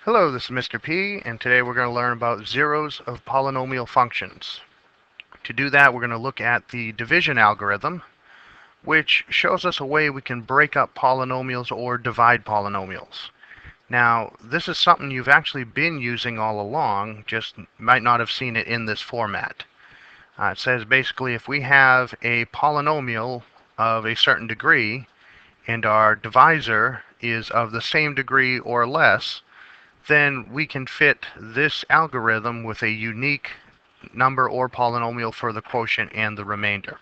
Hello, this is Mr. P, and today we're going to learn about zeros of polynomial functions. To do that, we're going to look at the division algorithm, which shows us a way we can break up polynomials or divide polynomials. Now, this is something you've actually been using all along, just might not have seen it in this format. It says basically if we have a polynomial of a certain degree and our divisor is of the same degree or less, then we can fit this algorithm with a unique number or polynomial for the quotient and the remainder.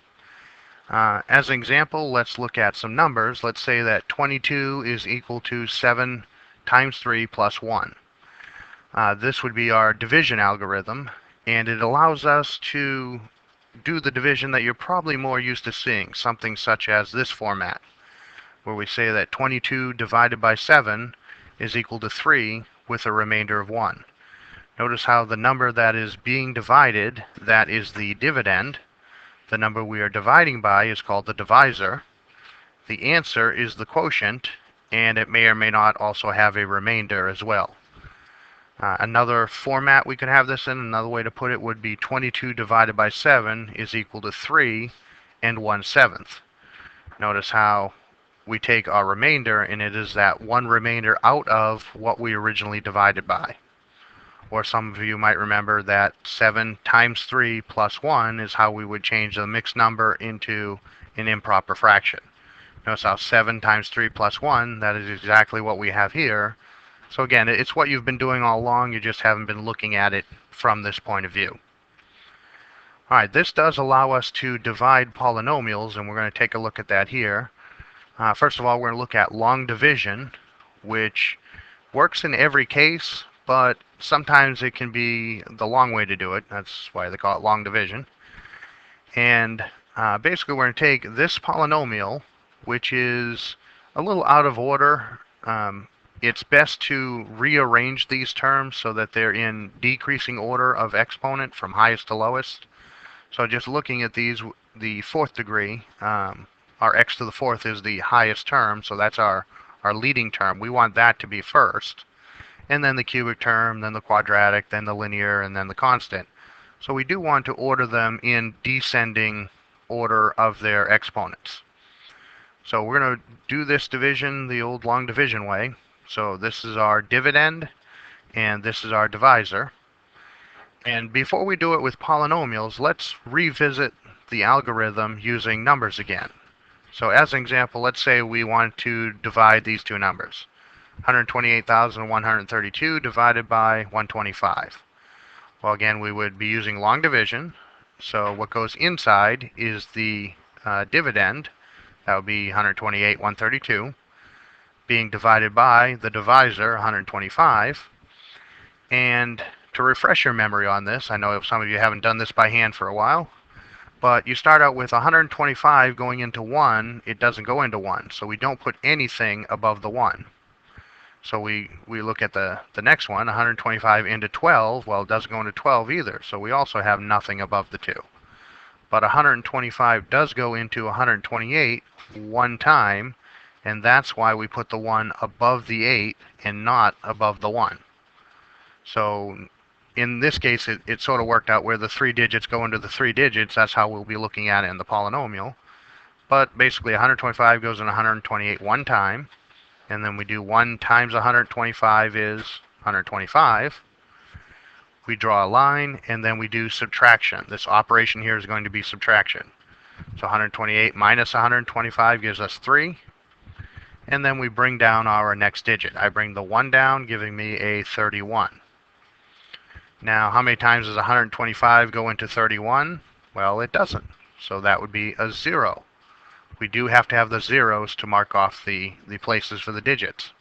As an example, let's look at some numbers. Let's say that 22 is equal to 7 times 3 plus 1. This would be our division algorithm, and it allows us to do the division that you're probably more used to seeing, something such as this format, where we say that 22 divided by 7 is equal to 3 with a remainder of 1. Notice how the number that is being divided, that is the dividend. The number we are dividing by is called the divisor. The answer is the quotient, and it may or may not also have a remainder as well. Another format we could have this in, another way to put it, would be 22 divided by 7 is equal to 3 and 1/7. Notice how we take our remainder, and it is that one remainder out of what we originally divided by. Or some of you might remember that 7 times 3 plus 1 is how we would change the mixed number into an improper fraction. Notice how 7 times 3 plus 1, that is exactly what we have here. So again, it's what you've been doing all along, you just haven't been looking at it from this point of view. Alright, this does allow us to divide polynomials, and we're going to take a look at that here. First of all, we're going to look at long division, which works in every case, but sometimes it can be the long way to do it. That's why they call it long division. And basically, we're going to take this polynomial, which is a little out of order. It's best to rearrange these terms so that they're in decreasing order of exponent from highest to lowest. So just looking at these, the fourth degree, our x to the fourth is the highest term, so that's our leading term. We want that to be first. And then the cubic term, then the quadratic, then the linear, and then the constant. So we do want to order them in descending order of their exponents. So we're going to do this division the old long division way. So this is our dividend, and this is our divisor. And before we do it with polynomials, let's revisit the algorithm using numbers again. So as an example, let's say we want to divide these two numbers. 128,132 divided by 125. Well, again, we would be using long division. So what goes inside is the dividend. That would be 128,132 being divided by the divisor, 125. And to refresh your memory on this, I know some of you haven't done this by hand for a while, but you start out with 125 going into 1. It doesn't go into 1, so we don't put anything above the 1. So we look at the next one, 125 into 12. Well, it doesn't go into 12 either, so we also have nothing above the 2. But 125 does go into 128 one time, and that's why we put the 1 above the 8 and not above the 1. So in this case, it sort of worked out where the 3 digits go into the 3 digits. That's how we'll be looking at it in the polynomial. But basically, 125 goes in 128 one time. And then we do 1 times 125 is 125. We draw a line, and then we do subtraction. This operation here is going to be subtraction. So 128 minus 125 gives us 3. And then we bring down our next digit. I bring the 1 down, giving me a 31. Now, how many times does 125 go into 31? Well, it doesn't. So that would be a 0. We do have to have the zeros to mark off the places for the digits.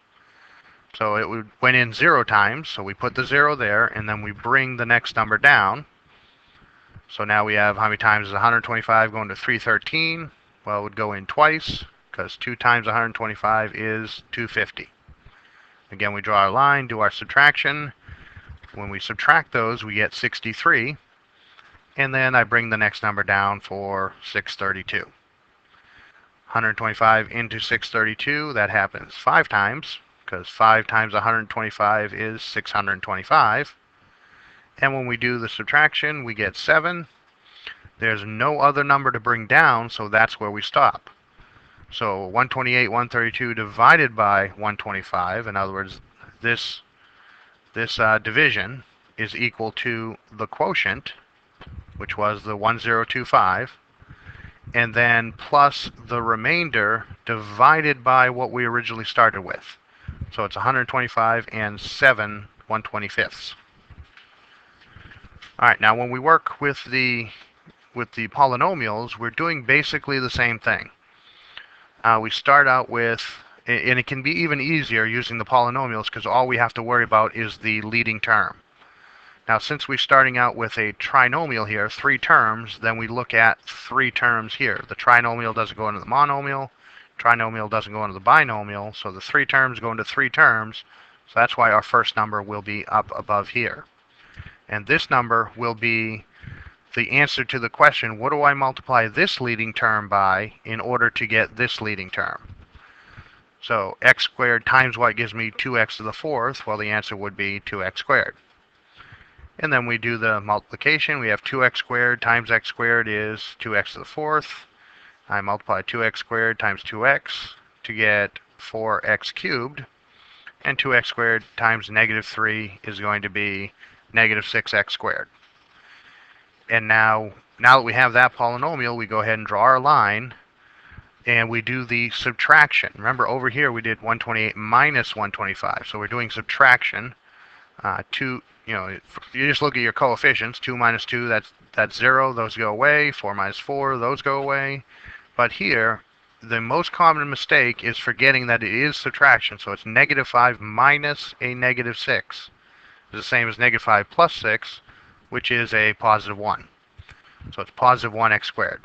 So it went in 0 times, so we put the 0 there, and then we bring the next number down. So now we have how many times is 125 going to 313? Well, it would go in twice, because 2 times 125 is 250. Again, we draw our line, do our subtraction. When we subtract those, we get 63. And then I bring the next number down for 632. 125 into 632, that happens 5 times. because 5 times 125 is 625. And when we do the subtraction, we get 7. There's no other number to bring down, so that's where we stop. So 128, 132 divided by 125, in other words, this division is equal to the quotient, which was the 1025, and then plus the remainder divided by what we originally started with. So it's 125 and 7 1/25ths. All right, now when we work with the polynomials, we're doing basically the same thing. We start out with, and it can be even easier using the polynomials because all we have to worry about is the leading term. Now, since we're starting out with a trinomial here, 3 terms, then we look at 3 terms here. The trinomial doesn't go into the monomial, trinomial doesn't go into the binomial, so the 3 terms go into 3 terms, so that's why our first number will be up above here. And this number will be the answer to the question, what do I multiply this leading term by in order to get this leading term? So x squared times what gives me 2x to the 4th? Well, the answer would be 2x squared. And then we do the multiplication. We have 2x squared times x squared is 2x to the 4th. I multiply 2x squared times 2x to get 4x cubed. And 2x squared times negative 3 is going to be negative 6x squared. And now that we have that polynomial, we go ahead and draw our line, and we do the subtraction. Remember, over here we did 128 minus 125, so we're doing subtraction. You just look at your coefficients. 2 minus 2, that's 0. Those go away. 4 minus 4, those go away. But here, the most common mistake is forgetting that it is subtraction. So it's negative 5 minus a negative 6. It's the same as negative 5 plus 6, which is a positive 1. So it's positive 1x squared.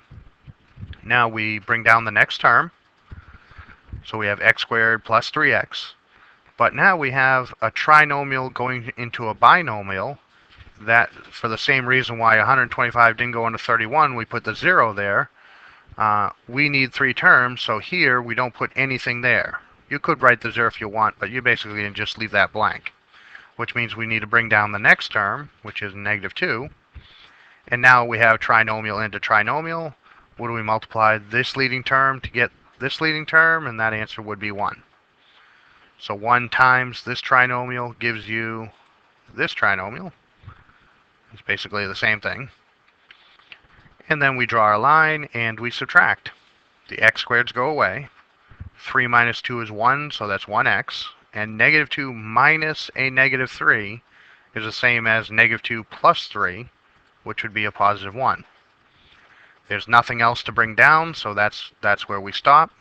Now we bring down the next term. So we have x squared plus 3x. But now we have a trinomial going into a binomial. That, for the same reason why 125 didn't go into 31, we put the 0 there. We need 3 terms, so here we don't put anything there. You could write the 0 if you want, but you basically can just leave that blank, which means we need to bring down the next term, which is negative 2. And now we have trinomial into trinomial. What do we multiply this leading term to get this leading term? And that answer would be 1. So 1 times this trinomial gives you this trinomial. It's basically the same thing. And then we draw our line and we subtract. The x squareds go away. 3 minus 2 is 1, so that's 1x. And negative 2 minus a negative 3 is the same as negative 2 plus 3, which would be a positive 1. There's nothing else to bring down, so that's where we stop.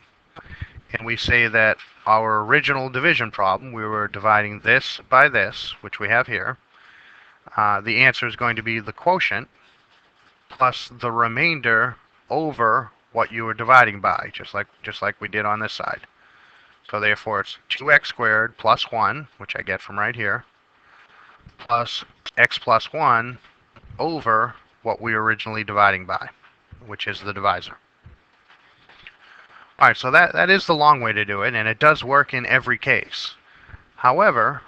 And we say that our original division problem, we were dividing this by this, which we have here. The answer is going to be the quotient plus the remainder over what you were dividing by, just like we did on this side. So therefore it's 2x squared plus 1, which I get from right here, plus x plus 1 over what we were originally dividing by, which is the divisor. Alright, so that is the long way to do it, and it does work in every case. However,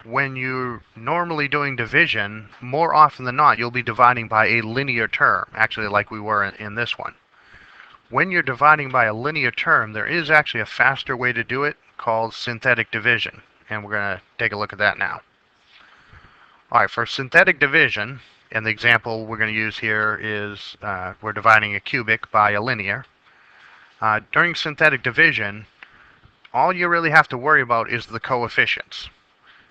when you're normally doing division, more often than not, you'll be dividing by a linear term, actually like we were in this one. When you're dividing by a linear term, there is actually a faster way to do it called synthetic division, and we're going to take a look at that now. Alright, for synthetic division, and the example we're going to use here is we're dividing a cubic by a linear. During synthetic division, all you really have to worry about is the coefficients.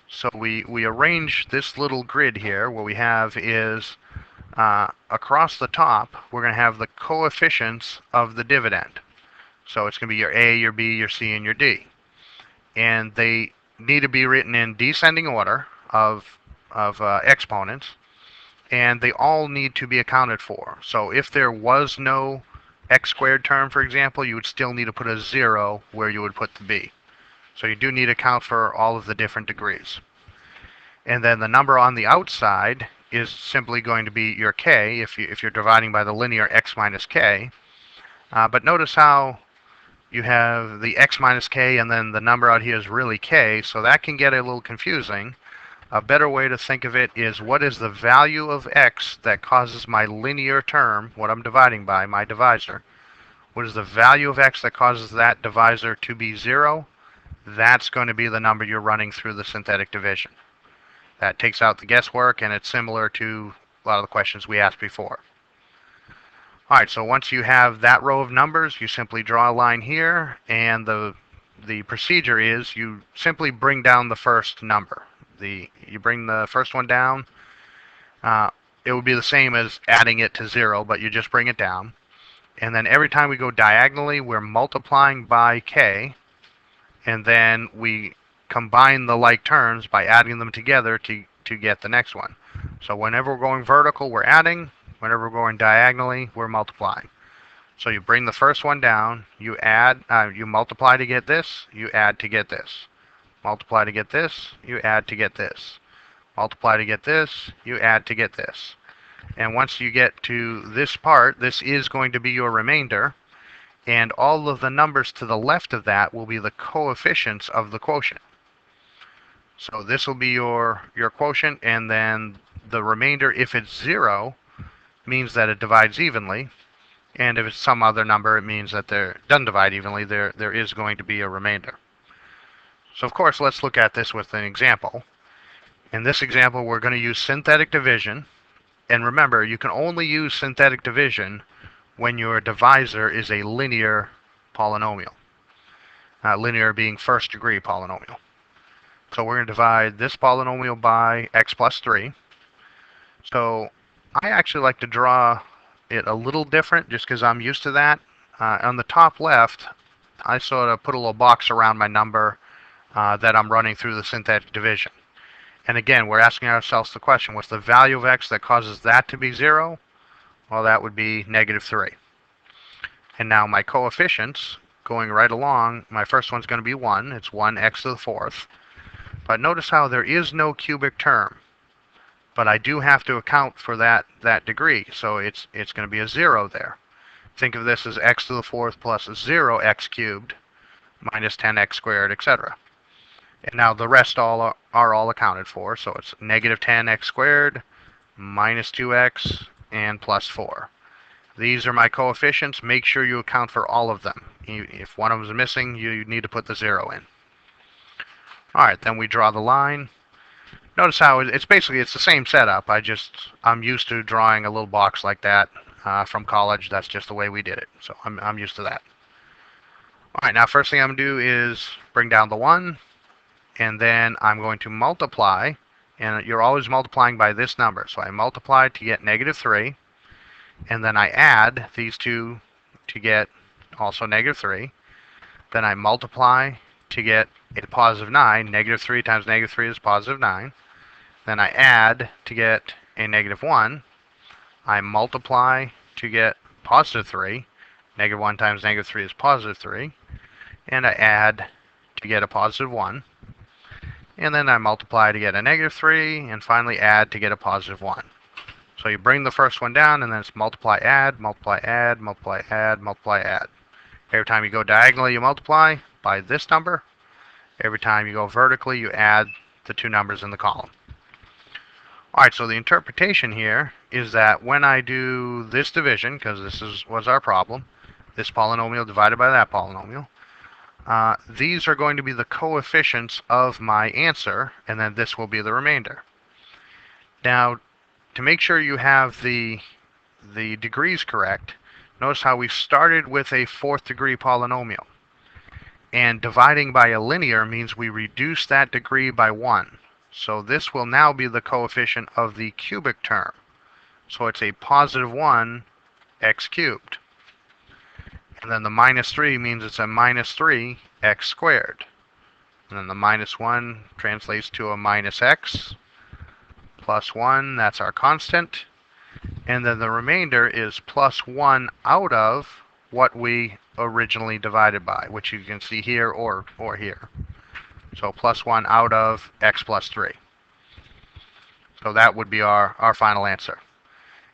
So we arrange this little grid here. What we have is across the top, we're going to have the coefficients of the dividend. So it's going to be your A, your B, your C, and your D. And they need to be written in descending order of exponents, and they all need to be accounted for. So if there was no x squared term, for example, you would still need to put a 0 where you would put the b. So you do need to account for all of the different degrees. And then the number on the outside is simply going to be your k if you're dividing by the linear x minus k. But notice how you have the x minus k, and then the number out here is really k, so that can get a little confusing. A better way to think of it is, what is the value of x that causes my linear term, what I'm dividing by, my divisor? What is the value of x that causes that divisor to be 0? That's going to be the number you're running through the synthetic division. That takes out the guesswork, and it's similar to a lot of the questions we asked before. All right, so once you have that row of numbers, you simply draw a line here, and the procedure is you simply bring down the first number. You bring the first one down. It would be the same as adding it to 0, but you just bring it down. And then every time we go diagonally, we're multiplying by k, and then we combine the like terms by adding them together to get the next one. So whenever we're going vertical, we're adding. Whenever we're going diagonally, we're multiplying. So you bring the first one down, you add, you multiply to get this, you add to get this. Multiply to get this, you add to get this. Multiply to get this, you add to get this. And once you get to this part, this is going to be your remainder, and all of the numbers to the left of that will be the coefficients of the quotient. So this will be your quotient, and then the remainder, if it's 0, means that it divides evenly, and if it's some other number, it means that it doesn't divide evenly. There is going to be a remainder. So of course, let's look at this with an example. In this example, we're going to use synthetic division, and remember, you can only use synthetic division when your divisor is a linear polynomial. Linear being first degree polynomial. So we're going to divide this polynomial by x plus 3. So I actually like to draw it a little different just because I'm used to that. On the top left, I sort of put a little box around my number that I'm running through the synthetic division. And again, we're asking ourselves the question, what's the value of x that causes that to be 0? Well, that would be -3. And now my coefficients, going right along, my first one's going to be 1. It's 1x to the 4th. But notice how there is no cubic term. But I do have to account for that degree, so it's going to be a 0 there. Think of this as x to the 4th plus 0x cubed minus 10x squared, etc. And now the rest are all accounted for, so it's -10x squared minus 2x and plus 4. These are my coefficients. Make sure you account for all of them. If one of them is missing, you need to put the 0 in. All right, then we draw the line. Notice how it's the same setup. I'm used to drawing a little box like that from college. That's just the way we did it. So I'm used to that. All right, now first thing I'm going to do is bring down the 1, and then I'm going to multiply, and you're always multiplying by this number. So I multiply to get -3, and then I add these two to get also -3. Then I multiply to get a positive 9. -3 times -3 is positive 9. Then I add to get a -1. I multiply to get positive 3. -1 times -3 is positive 3. And I add to get a positive 1. And then I multiply to get a -3, and finally add to get a positive 1. So you bring the first one down, and then it's multiply, add, multiply, add, multiply, add, multiply, add. Every time you go diagonally, you multiply by this number. Every time you go vertically, you add the two numbers in the column. All right, so the interpretation here is that when I do this division, because was our problem, this polynomial divided by that polynomial, these are going to be the coefficients of my answer, and then this will be the remainder. Now, to make sure you have the degrees correct, notice how we started with a 4th degree polynomial. And dividing by a linear means we reduce that degree by 1. So this will now be the coefficient of the cubic term. So it's a positive 1 x cubed. And then the -3 means it's a -3 x squared. And then the -1 translates to a -x plus 1, that's our constant. And then the remainder is plus 1 out of what we originally divided by, which you can see here or here. So plus 1 out of x plus 3. So that would be our final answer.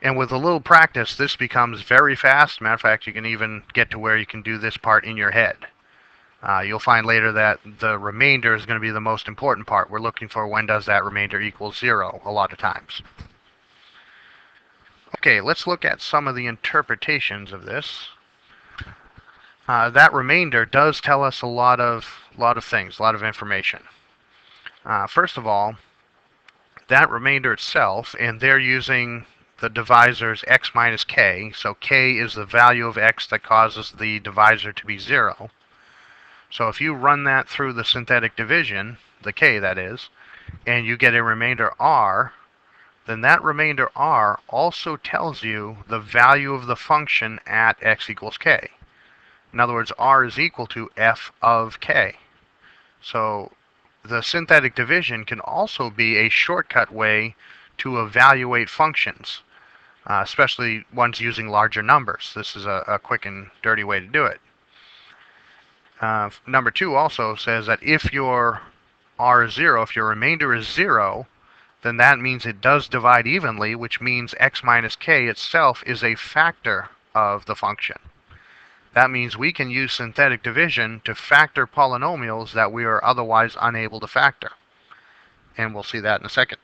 And with a little practice, this becomes very fast. Matter of fact, you can even get to where you can do this part in your head. You'll find later that the remainder is going to be the most important part. We're looking for when does that remainder equal 0 a lot of times. Okay, let's look at some of the interpretations of this. That remainder does tell us a lot of things, a lot of information. First of all, that remainder itself, and they're using the divisors x minus k, so k is the value of x that causes the divisor to be 0. So if you run that through the synthetic division, the k that is, and you get a remainder r, then that remainder r also tells you the value of the function at x equals k. In other words, r is equal to f of k. So the synthetic division can also be a shortcut way to evaluate functions, especially ones using larger numbers. This is a quick and dirty way to do it. Number 2 also says that if your r is 0, if your remainder is 0, then that means it does divide evenly, which means x minus k itself is a factor of the function. That means we can use synthetic division to factor polynomials that we are otherwise unable to factor. And we'll see that in a second.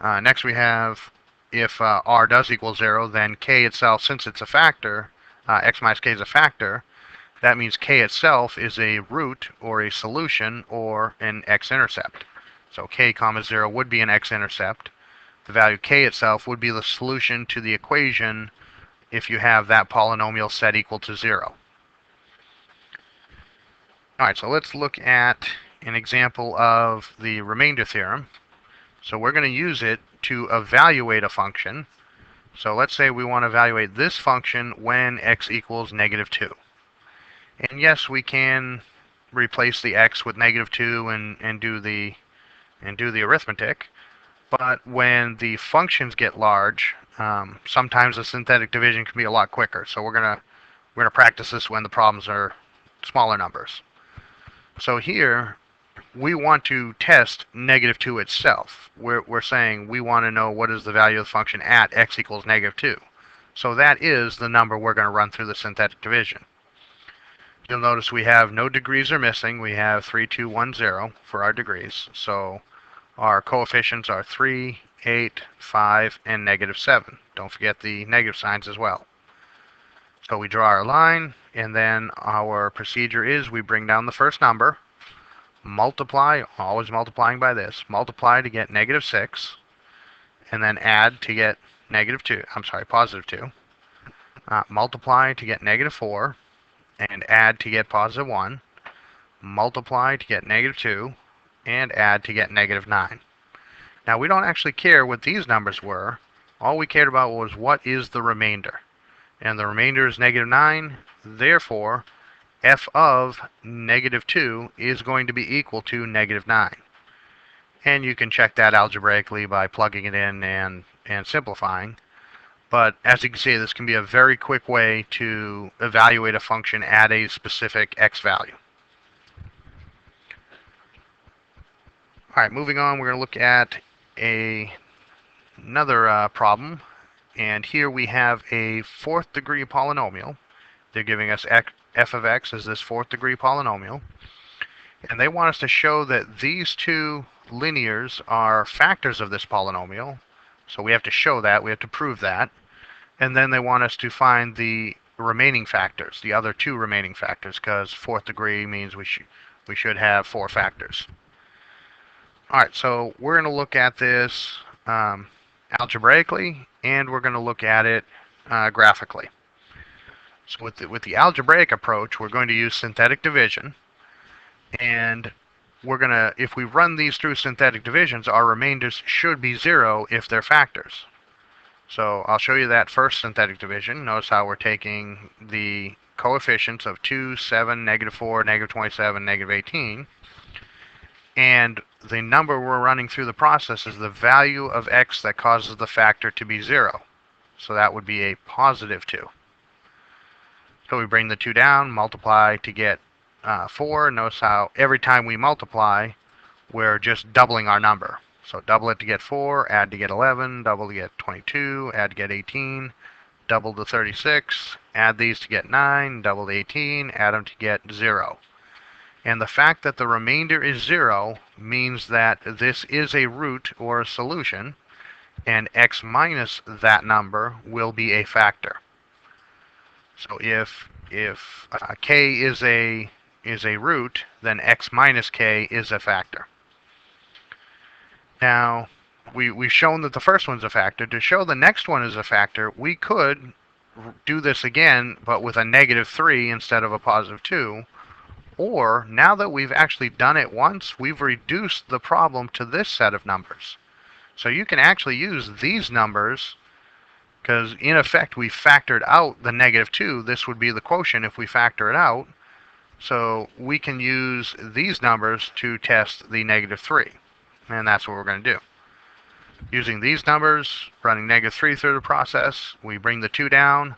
Next we have, if r does equal 0, then k itself, since it's a factor, x minus k is a factor, that means k itself is a root or a solution or an x-intercept. So k comma 0 would be an x-intercept. The value k itself would be the solution to the equation if you have that polynomial set equal to 0. Alright, so let's look at an example of the remainder theorem. So we're going to use it to evaluate a function. So let's say we want to evaluate this function when x equals negative 2. And yes, we can replace the x with negative 2 and do the arithmetic. But when the functions get large, sometimes the synthetic division can be a lot quicker. So we're gonna practice this when the problems are smaller numbers. So here we want to test negative 2 itself. We're saying we want to know what is the value of the function at x equals negative 2. So that is the number we're going to run through the synthetic division. You'll notice we have no degrees are missing. We have 3, 2, 1, 0 for our degrees. So our coefficients are 3, 8, 5, and negative 7. Don't forget the negative signs as well. So we draw our line, and then our procedure is we bring down the first number, multiply, always multiplying by this, multiply to get negative 6, and then add to get positive 2. Multiply to get negative 4, and add to get positive 1. Multiply to get negative 2, and add to get negative 9. Now we don't actually care what these numbers were. All we cared about was what is the remainder. And the remainder is negative 9. Therefore, f of negative 2 is going to be equal to negative 9. And you can check that algebraically by plugging it in and simplifying. But as you can see, this can be a very quick way to evaluate a function at a specific x value. Alright, moving on, we're going to look at another problem. And here we have a 4th degree polynomial. They're giving us f of x as this 4th degree polynomial. And they want us to show that these two linears are factors of this polynomial. So we have to show that, we have to prove that. And then they want us to find the remaining factors, the other two remaining factors, because 4th degree means we should have 4 factors. Alright, so we're going to look at this algebraically, and we're going to look at it graphically. So with the algebraic approach, we're going to use synthetic division, and we're going to, if we run these through synthetic divisions, our remainders should be 0 if they're factors. So I'll show you that first synthetic division. Notice how we're taking the coefficients of 2, 7, negative 4, negative 27, negative 18, and the number we're running through the process is the value of x that causes the factor to be 0. So that would be a positive 2. So we bring the 2 down, multiply to get 4. Notice how every time we multiply, we're just doubling our number. So double it to get 4, add to get 11, double to get 22, add to get 18, double the 36, add these to get 9, double the 18, add them to get 0. And the fact that the remainder is 0 means that this is a root or a solution, and x minus that number will be a factor. So if k is a root, then x minus k is a factor. Now, we've shown that the first one's a factor. To show the next one is a factor, we could do this again, but with a negative 3 instead of a positive 2. Or, now that we've actually done it once, we've reduced the problem to this set of numbers. So you can actually use these numbers, because in effect we factored out the negative 2. This would be the quotient if we factor it out. So we can use these numbers to test the negative 3. And that's what we're going to do. Using these numbers, running negative 3 through the process, we bring the 2 down,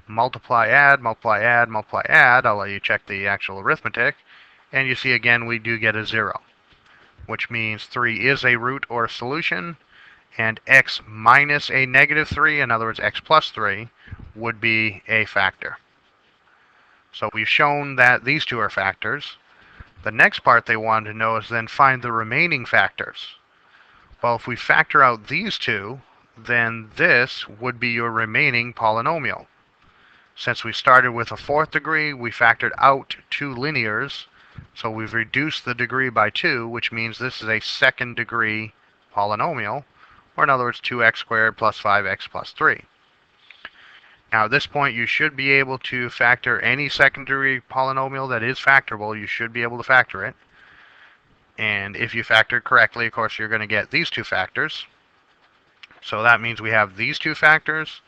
multiply, add, multiply, add, multiply, add. I'll let you check the actual arithmetic. And you see again we do get a 0, which means 3 is a root or a solution, and x minus a negative 3, in other words x plus 3, would be a factor. So we've shown that these two are factors. The next part they wanted to know is then find the remaining factors. Well, if we factor out these two, then this would be your remaining polynomial. Since we started with a 4th degree, we factored out 2 linears, so we've reduced the degree by 2, which means this is a 2nd degree polynomial, or in other words 2x squared plus 5x plus 3. Now at this point you should be able to factor any 2nd degree polynomial that is factorable. You should be able to factor it. And if you factor it correctly, of course, you're going to get these two factors. So that means we have these two factors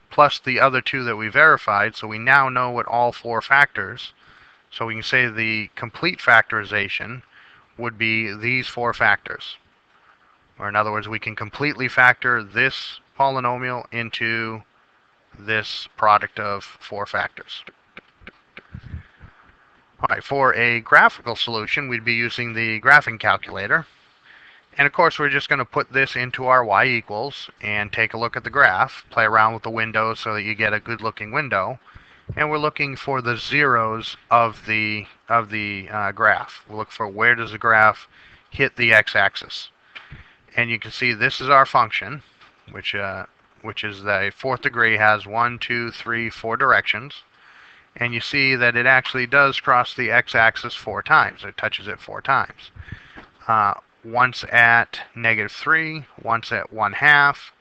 plus the other 2 that we verified. So we now know what all 4 factors. So we can say the complete factorization would be these 4 factors. Or in other words, we can completely factor this polynomial into this product of 4 factors. Alright, for a graphical solution, we'd be using the graphing calculator. And of course, we're just going to put this into our y equals and take a look at the graph, play around with the windows so that you get a good looking window. And we're looking for the zeros of the graph. We'll look for where does the graph hit the x-axis. And you can see this is our function, which is the 4th degree, has 1, 2, 3, 4 directions. And you see that it actually does cross the x-axis 4 times. It touches it 4 times. Once at negative 3, once at 1/2,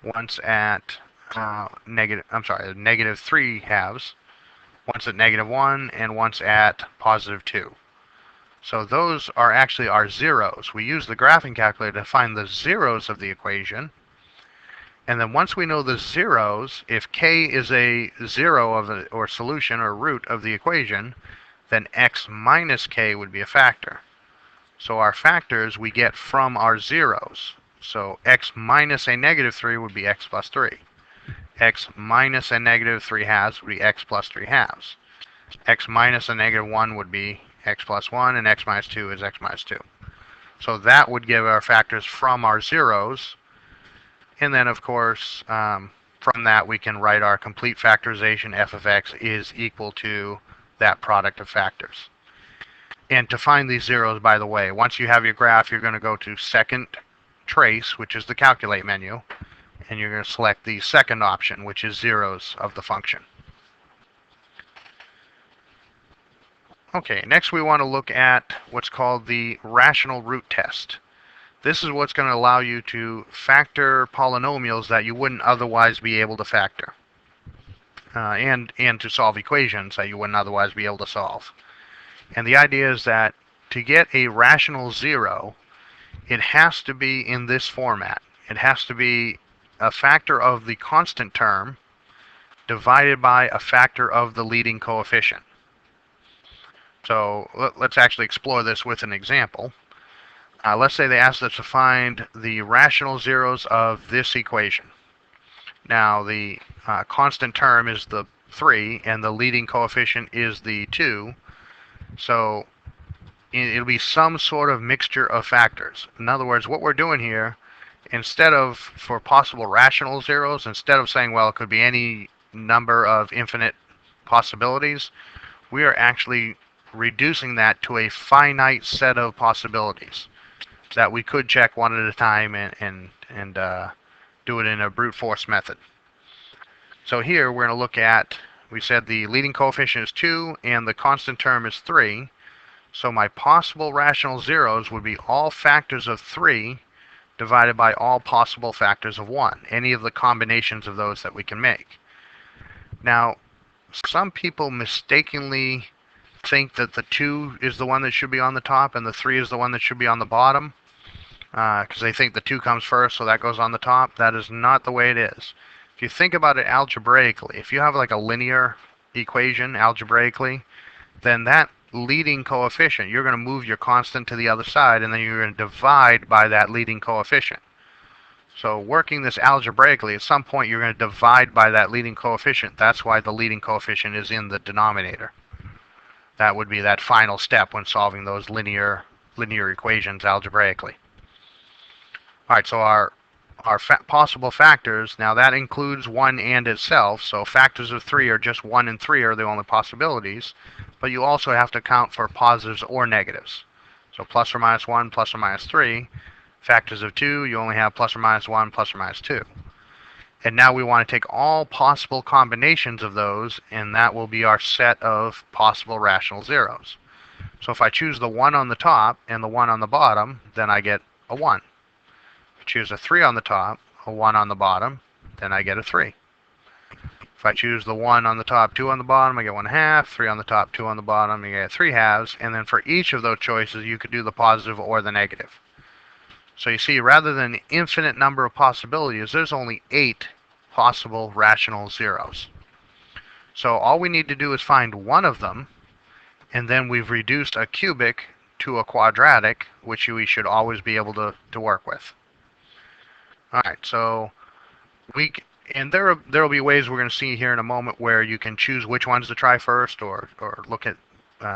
once at negative 3 halves, once at negative 1, and once at positive 2. So those are actually our zeros. We use the graphing calculator to find the zeros of the equation. And then once we know the zeros, if k is a 0 or solution or root of the equation, then x minus k would be a factor. So our factors we get from our zeros. So x minus a negative 3 would be x plus 3. X minus a negative 3 halves would be x plus 3 halves. X minus a negative 1 would be x plus 1, and x minus 2 is x minus 2. So that would give our factors from our zeros. And then, of course, from that we can write our complete factorization. F of x is equal to that product of factors. And to find these zeros, by the way, once you have your graph, you're going to go to second trace, which is the calculate menu, and you're going to select the second option, which is zeros of the function. Okay, next we want to look at what's called the rational root test. This is what's going to allow you to factor polynomials that you wouldn't otherwise be able to factor, and to solve equations that you wouldn't otherwise be able to solve. And the idea is that to get a rational 0, it has to be in this format. It has to be a factor of the constant term divided by a factor of the leading coefficient. So let's actually explore this with an example. Let's say they asked us to find the rational zeros of this equation. Now the constant term is the 3 and the leading coefficient is the 2. So it'll be some sort of mixture of factors. In other words, what we're doing here, instead of, for possible rational zeros, instead of saying, well, it could be any number of infinite possibilities, we are actually reducing that to a finite set of possibilities that we could check one at a time and do it in a brute force method. So here we're going to look at, we said the leading coefficient is 2 and the constant term is 3. So my possible rational zeros would be all factors of 3 divided by all possible factors of 1, any of the combinations of those that we can make. Now, some people mistakenly think that the 2 is the one that should be on the top and the 3 is the one that should be on the bottom, because they think the 2 comes first, so that goes on the top. That is not the way it is. If you think about it algebraically, if you have like a linear equation algebraically, then that leading coefficient, you're going to move your constant to the other side, and then you're going to divide by that leading coefficient. So working this algebraically, at some point you're going to divide by that leading coefficient. That's why the leading coefficient is in the denominator. That would be that final step when solving those linear equations algebraically. All right, so our possible factors, now that includes 1 and itself, so factors of 3 are just 1 and 3 are the only possibilities, but you also have to account for positives or negatives. So plus or minus 1, plus or minus 3. Factors of 2, you only have plus or minus 1, plus or minus 2. And now we want to take all possible combinations of those, and that will be our set of possible rational zeros. So if I choose the 1 on the top and the 1 on the bottom, then I get a 1. If I choose a 3 on the top, a 1 on the bottom, then I get a 3. If I choose the 1 on the top, 2 on the bottom, I get 1/2. 3 on the top, 2 on the bottom, you get 3/2. And then for each of those choices, you could do the positive or the negative. So you see, rather than an infinite number of possibilities, there's only 8 possible rational zeros. So all we need to do is find one of them, and then we've reduced a cubic to a quadratic, which we should always be able to work with. All right, so there will be ways we're going to see here in a moment where you can choose which ones to try first or look at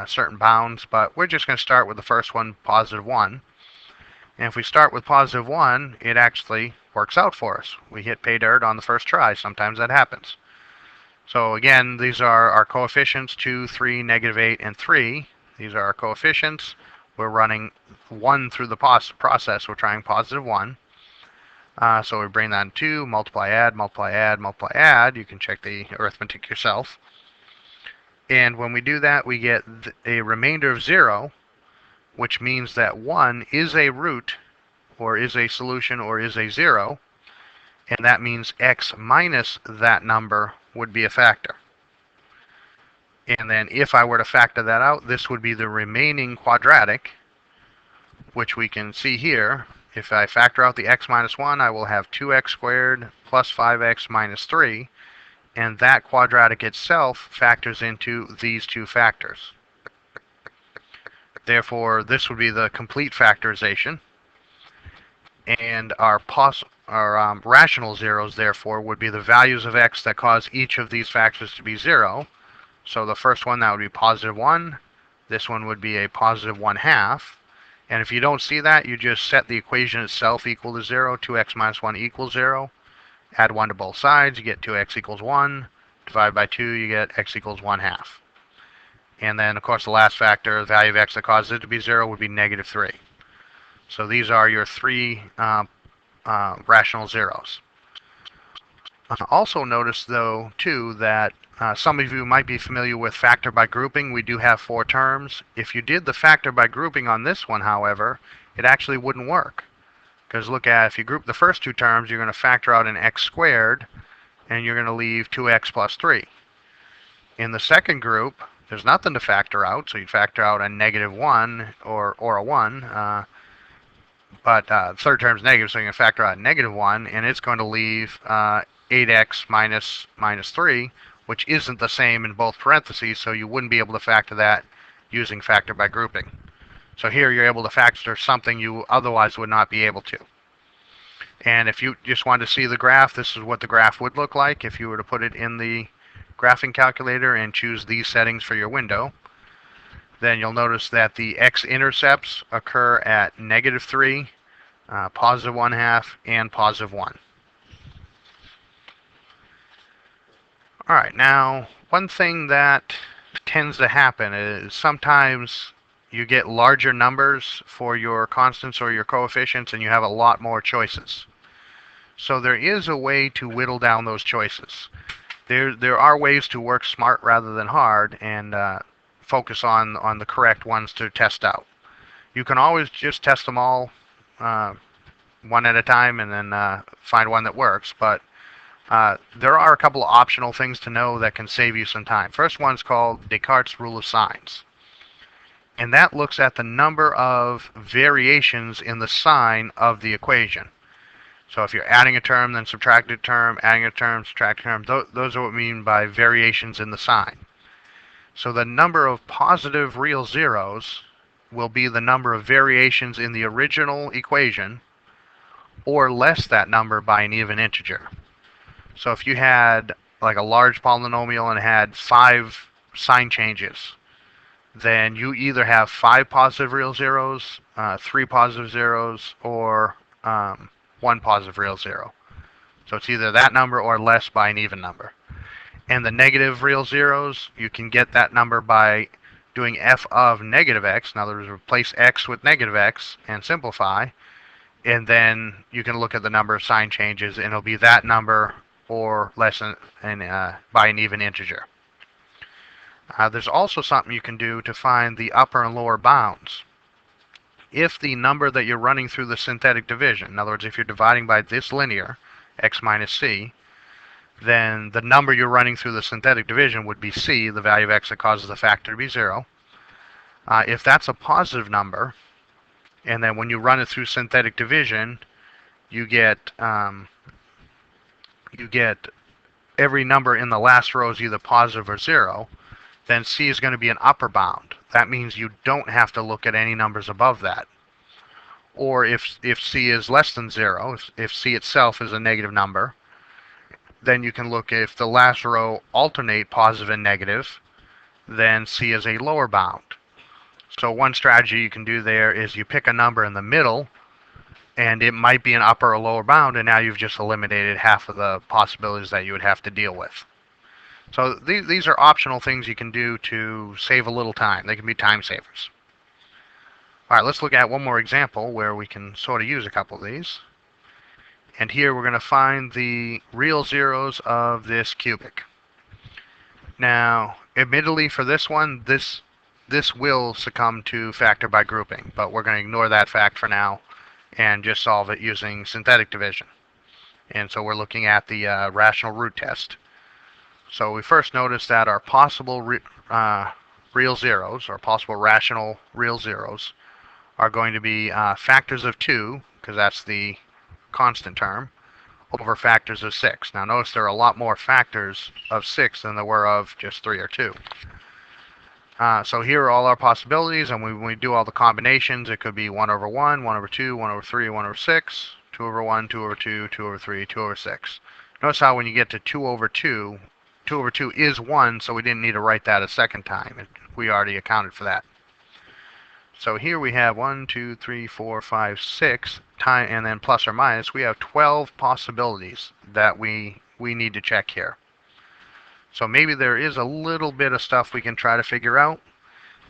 certain bounds, but we're just going to start with the first one, positive 1. And if we start with positive 1, it actually works out for us. We hit pay dirt on the first try. Sometimes that happens. So again, these are our coefficients, 2, 3, -8, and 3. These are our coefficients. We're running 1 through the process. We're trying positive 1. So we bring that in 2, multiply, add, multiply, add, multiply, add. You can check the arithmetic yourself. And when we do that, we get a remainder of 0, which means that 1 is a root, or is a solution, or is a 0. And that means x minus that number would be a factor. And then if I were to factor that out, this would be the remaining quadratic, which we can see here. If I factor out the x minus 1, I will have 2x squared plus 5x minus 3. And that quadratic itself factors into these two factors. Therefore, this would be the complete factorization. And our rational zeros, therefore, would be the values of x that cause each of these factors to be 0. So the first one, that would be positive 1. This one would be a positive 1/2. And if you don't see that, you just set the equation itself equal to 0. 2x minus 1 equals 0. Add 1 to both sides, you get 2x equals 1. Divide by 2, you get x equals 1/2. And then, of course, the last factor, the value of x that causes it to be 0, would be -3. So these are your 3 rational zeros. Also notice, though, too, that some of you might be familiar with factor by grouping. We do have 4 terms. If you did the factor by grouping on this one, however, it actually wouldn't work. Because look at, if you group the first 2 terms, you're going to factor out an x squared, and you're going to leave 2x plus 3. In the second group, there's nothing to factor out, so you'd factor out a -1 or a 1. But third term is negative, so you're going to factor out a -1, and it's going to leave 8x minus 3, which isn't the same in both parentheses, so you wouldn't be able to factor that using factor by grouping. So here you're able to factor something you otherwise would not be able to. And if you just wanted to see the graph, this is what the graph would look like if you were to put it in the graphing calculator and choose these settings for your window. Then you'll notice that the x-intercepts occur at -3, positive 1/2, and positive 1. All right, now one thing that tends to happen is sometimes you get larger numbers for your constants or your coefficients and you have a lot more choices. So there is a way to whittle down those choices. There are ways to work smart rather than hard and focus on the correct ones to test out. You can always just test them all uh, one at a time and then find one that works, but there are a couple of optional things to know that can save you some time. First one's called Descartes' rule of signs, and that looks at the number of variations in the sign of the equation. So if you're adding a term, then subtracting a term, adding a term, subtracting a term, those are what we mean by variations in the sign. So the number of positive real zeros will be the number of variations in the original equation, or less that number by an even integer. So if you had like a large polynomial and had 5 sign changes, then you either have 5 positive real zeros, 3 positive zeros, or 1 positive real zero. So it's either that number or less by an even number. And the negative real zeros, you can get that number by doing f of negative x. In other words, replace x with negative x and simplify. And then you can look at the number of sign changes, and it'll be that number or less than by an even integer. There's also something you can do to find the upper and lower bounds. If the number that you're running through the synthetic division, in other words, if you're dividing by this linear, x minus c, then the number you're running through the synthetic division would be c, the value of x that causes the factor to be 0. If that's a positive number, and then when you run it through synthetic division, you get every number in the last row is either positive or 0, then c is going to be an upper bound. That means you don't have to look at any numbers above that. Or if c is less than 0, if c itself is a negative number, then you can look if the last row alternate positive and negative, then c is a lower bound. So one strategy you can do there is you pick a number in the middle, and it might be an upper or lower bound, and now you've just eliminated half of the possibilities that you would have to deal with. So these are optional things you can do to save a little time. They can be time savers. All right, let's look at one more example where we can sort of use a couple of these. And here we're going to find the real zeros of this cubic. Now, admittedly for this one, this will succumb to factor by grouping, but we're going to ignore that fact for now and just solve it using synthetic division. And so we're looking at the rational root test. So we first notice that our possible real zeros, or possible rational real zeros, are going to be factors of 2, because that's the constant term, over factors of 6. Now notice there are a lot more factors of 6 than there were of just 3 or 2. So here are all our possibilities, and when we do all the combinations, it could be 1 over 1, 1 over 2, 1 over 3, 1 over 6, 2 over 1, 2 over 2, 2 over 3, 2 over 6. Notice how when you get to 2 over 2, 2 over 2 is 1, so we didn't need to write that a second time. We already accounted for that. So here we have 1, 2, 3, 4, 5, 6, and then plus or minus. We have 12 possibilities that we need to check here. So maybe there is a little bit of stuff we can try to figure out.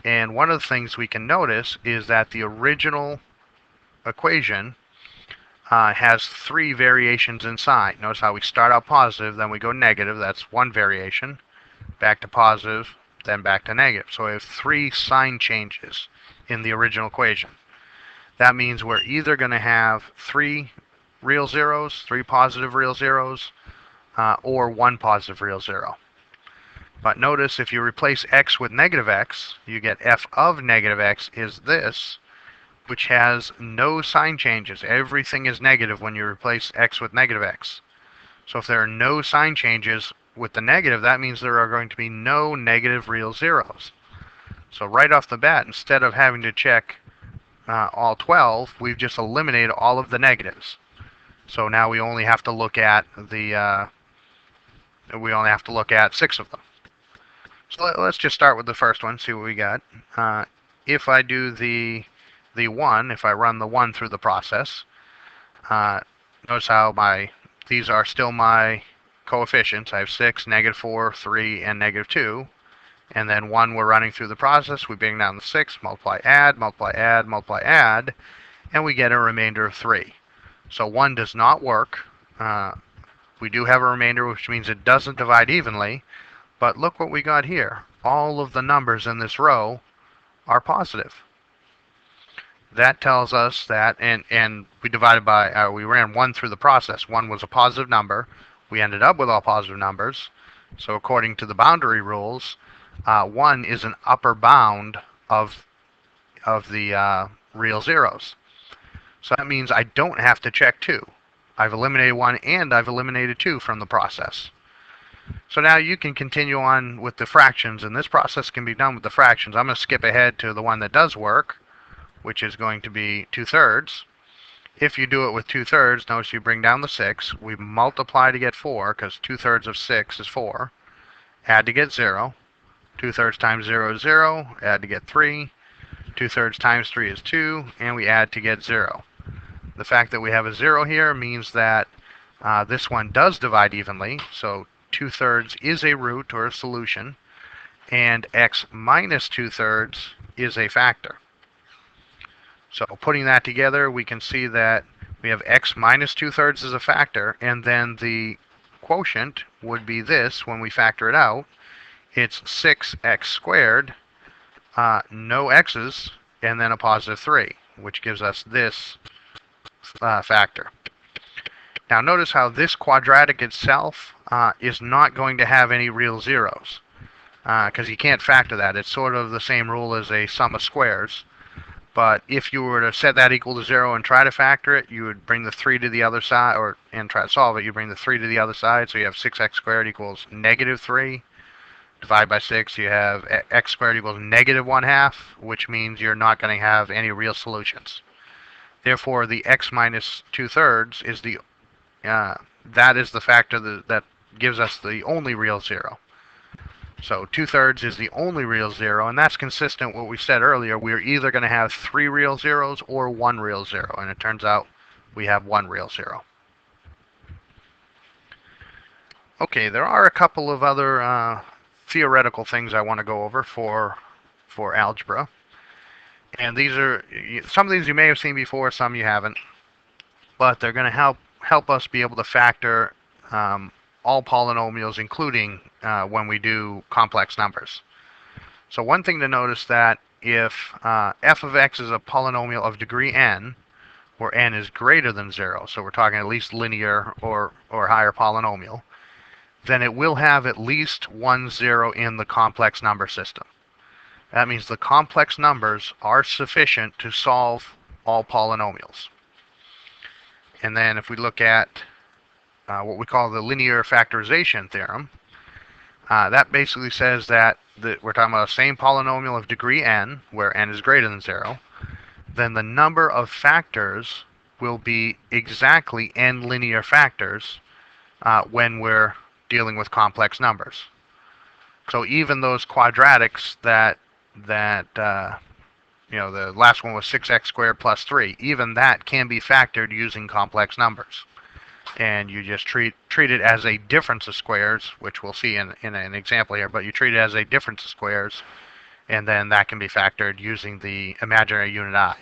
And one of the things we can notice is that the original equation has 3 variations in sign. Notice how we start out positive, then we go negative. That's one variation. Back to positive, then back to negative. So we have 3 sign changes in the original equation. That means we're either going to have 3 real zeros, 3 positive real zeros, or 1 positive real zero. But notice if you replace x with negative x, you get f of negative x is this, which has no sign changes. Everything is negative when you replace x with negative x. So if there are no sign changes with the negative, that means there are going to be no negative real zeros. So right off the bat, instead of having to check all 12, we've just eliminated all of the negatives. So now we only have to look at 6 of them. So let's just start with the first one, see what we got. If I do the 1, if I run the 1 through the process, notice how these are still my coefficients. I have 6, -4, 3, and -2. And then 1 we're running through the process. We bring down the 6, multiply, add, multiply, add, multiply, add, and we get a remainder of 3. So 1 does not work. We do have a remainder, which means it doesn't divide evenly. But look what we got here. All of the numbers in this row are positive. That tells us that, and we divided by, we ran 1 through the process. 1 was a positive number. We ended up with all positive numbers. So according to the boundary rules, 1 is an upper bound of the real zeros. So that means I don't have to check 2. I've eliminated 1 and I've eliminated 2 from the process. So now you can continue on with the fractions, and this process can be done with the fractions. I'm going to skip ahead to the one that does work, which is going to be 2/3. If you do it with 2/3, notice you bring down the 6. We multiply to get 4, because 2/3 of 6 is 4. Add to get 0. 2/3 times 0 is 0. Add to get 3. 2/3 times 3 is 2. And we add to get 0. The fact that we have a 0 here means that this one does divide evenly. So 2/3 is a root or a solution. And x minus 2/3 is a factor. So putting that together, we can see that we have x minus 2/3 as a factor, and then the quotient would be this when we factor it out. It's 6x squared, no x's, and then a positive 3, which gives us this factor. Now notice how this quadratic itself is not going to have any real zeros, because you can't factor that. It's sort of the same rule as a sum of squares. But if you were to set that equal to 0 and try to factor it, you would bring the 3 to the other side, and try to solve it. You bring the 3 to the other side, so you have 6x squared equals -3. Divide by 6, you have x squared equals -1/2, which means you're not going to have any real solutions. Therefore, the x minus 2/3 is that is the factor that gives us the only real zero. So 2/3 is the only real zero, and that's consistent with what we said earlier. We're either going to have 3 real zeros or 1 real zero, and it turns out we have 1 real zero. Okay, there are a couple of other theoretical things I want to go over for algebra. And these are, some of these you may have seen before, some you haven't. But they're going to help us be able to factor all polynomials, including when we do complex numbers. So one thing to notice, that if f of x is a polynomial of degree n, where n is greater than 0, so we're talking at least linear or higher polynomial, then it will have at least 1 0 in the complex number system. That means the complex numbers are sufficient to solve all polynomials. And then if we look at what we call the linear factorization theorem, that basically says that we're talking about the same polynomial of degree n, where n is greater than 0, then the number of factors will be exactly n linear factors when we're dealing with complex numbers. So even those quadratics that the last one was 6x squared plus 3, even that can be factored using complex numbers. And you just treat it as a difference of squares, which we'll see in an example here, but you treat it as a difference of squares, and then that can be factored using the imaginary unit I.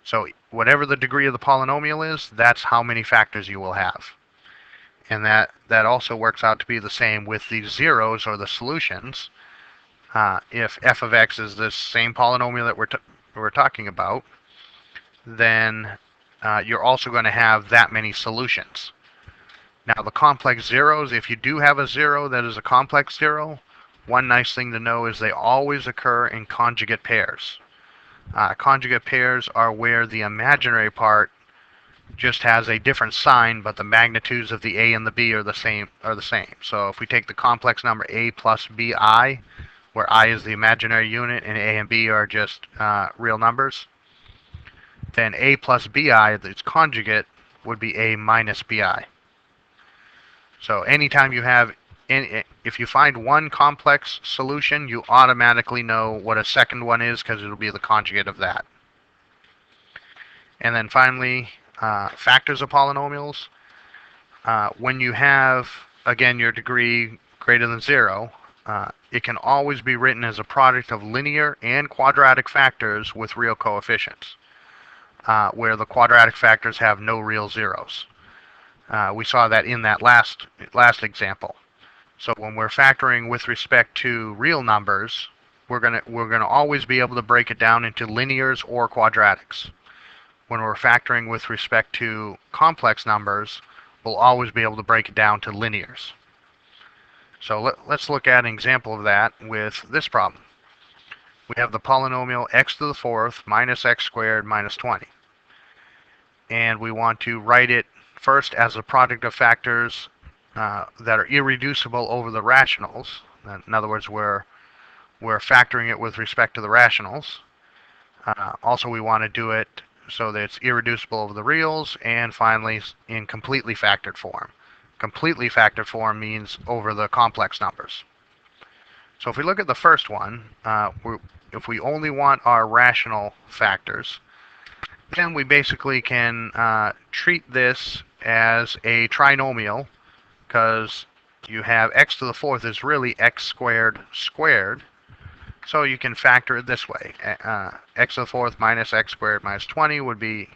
So whatever the degree of the polynomial is, that's how many factors you will have. And that also works out to be the same with the zeros, or the solutions. If f of x is this same polynomial that we're talking about, then you're also going to have that many solutions. Now the complex zeros, if you do have a 0 that is a complex 0, one nice thing to know is they always occur in conjugate pairs. Conjugate pairs are where the imaginary part just has a different sign, but the magnitudes of the a and the b are the same. So if we take the complex number a plus bi, where I is the imaginary unit and A and B are just real numbers, then A plus BI, its conjugate, would be A minus BI. So anytime you have, if you find one complex solution, you automatically know what a second one is, because it'll be the conjugate of that. And then finally, factors of polynomials. When you have, again, your degree greater than 0, it can always be written as a product of linear and quadratic factors with real coefficients, where the quadratic factors have no real zeros. We saw that in that last example. So when we're factoring with respect to real numbers, we're gonna always be able to break it down into linears or quadratics. When we're factoring with respect to complex numbers, we'll always be able to break it down to linears. So let's look at an example of that with this problem. We have the polynomial x to the fourth minus x squared minus 20. And we want to write it first as a product of factors that are irreducible over the rationals. In other words, we're factoring it with respect to the rationals. Also, we want to do it so that it's irreducible over the reals, and finally in completely factored form. Completely factored form means over the complex numbers. So if we look at the first one, if we only want our rational factors, then we basically can treat this as a trinomial, because you have x to the fourth is really x squared squared. So you can factor it this way. X to the fourth minus x squared minus 20 would be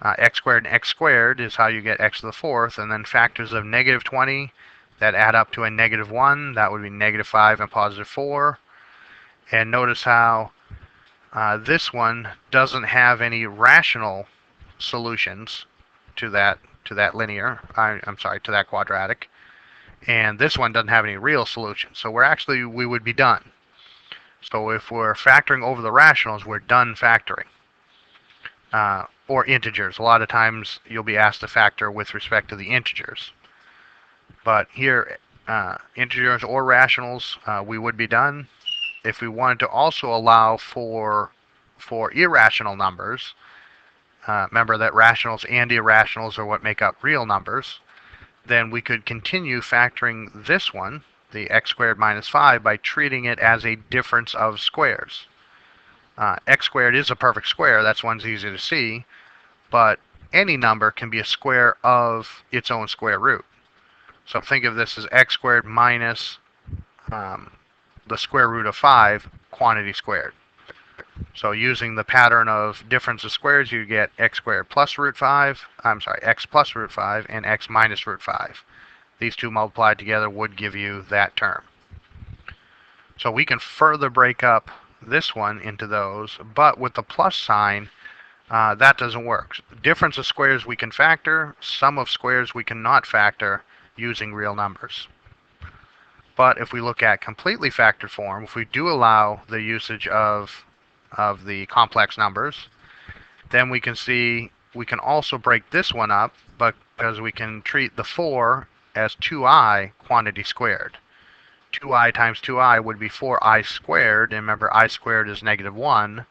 x squared, and x squared is how you get x to the fourth, and then factors of negative 20 that add up to a negative 1, that would be negative 5 and positive 4. And notice how this one doesn't have any rational solutions to that linear, to that quadratic, and this one doesn't have any real solutions. So we would be done. So if we're factoring over the rationals, we're done factoring. Or integers. A lot of times you'll be asked to factor with respect to the integers. But here, integers or rationals, we would be done. If we wanted to also allow for irrational numbers, remember that rationals and irrationals are what make up real numbers, then we could continue factoring this one, the x squared minus 5, by treating it as a difference of squares. X squared is a perfect square, that's one's easy to see, but any number can be a square of its own square root. So think of this as x squared minus the square root of 5 quantity squared. So using the pattern of difference of squares, you get x squared plus root 5, x plus root 5 and x minus root 5. These two multiplied together would give you that term. So we can further break up this one into those, but with the plus sign, that doesn't work. Difference of squares we can factor, sum of squares we cannot factor using real numbers. But if we look at completely factored form, if we do allow the usage of the complex numbers, then we can see we can also break this one up, but because we can treat the 4 as 2i quantity squared. 2i times 2i would be 4i squared, and remember I squared is negative 1,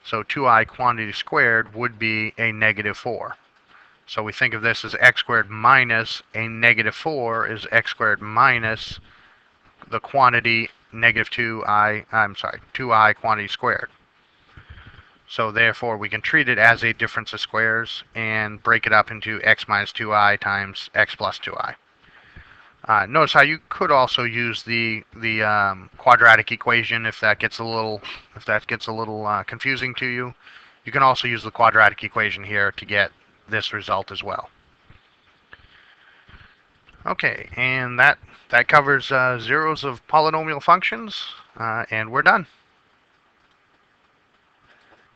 so 2i quantity squared would be a negative 4. So we think of this as x squared minus a negative 4 is x squared minus the quantity negative 2i quantity squared. So therefore we can treat it as a difference of squares and break it up into x minus 2i times x plus 2i. Notice how you could also use the quadratic equation if that gets a little confusing to you. You can also use the quadratic equation here to get this result as well. Okay, and that covers zeros of polynomial functions, and we're done.